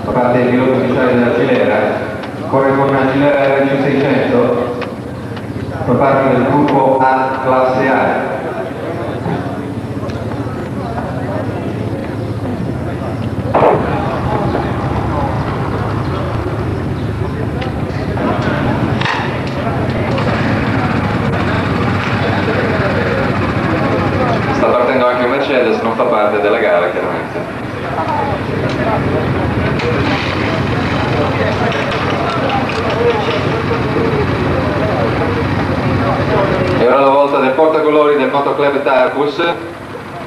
Da parte del pilota ufficiale della Gilera, corre con una Gilera RC600, fa parte del gruppo A classe A. Sta partendo anche un Mercedes, non fa parte della gara chiaramente. E ora la volta del portacolori del Motoclub Tarkus,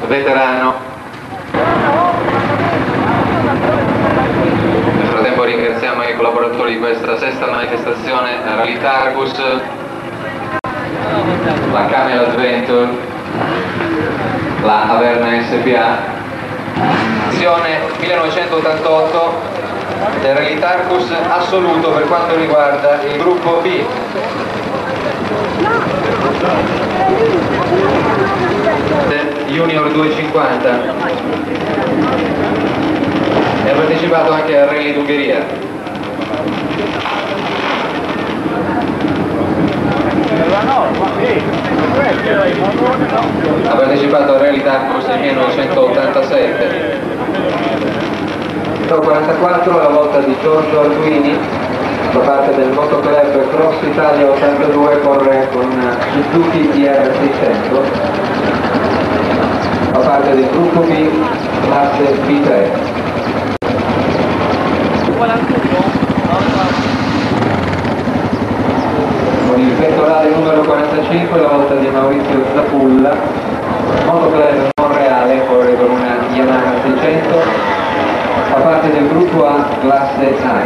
veterano. Nel frattempo ringraziamo i collaboratori di questa sesta manifestazione, Rally Tarkus, la Camel Adventure, la Averna SPA. Edizione 1988 del Rally Tarkus assoluto per quanto riguarda il gruppo B. Junior 250 e ha partecipato anche al Rally d'Ungheria. Ha partecipato al Rally Tarkus nel 1987. 44 la volta di Giorgio Arduini, da parte del Motoclub Cross Italia 82, corre con Suzuki TR600, da parte del gruppo B, classe B3. Con il pettorale numero 45 la volta di Maurizio Zapulla, Motoclub Monreale, corre con una Yamaha 600, fa parte del gruppo A classe A.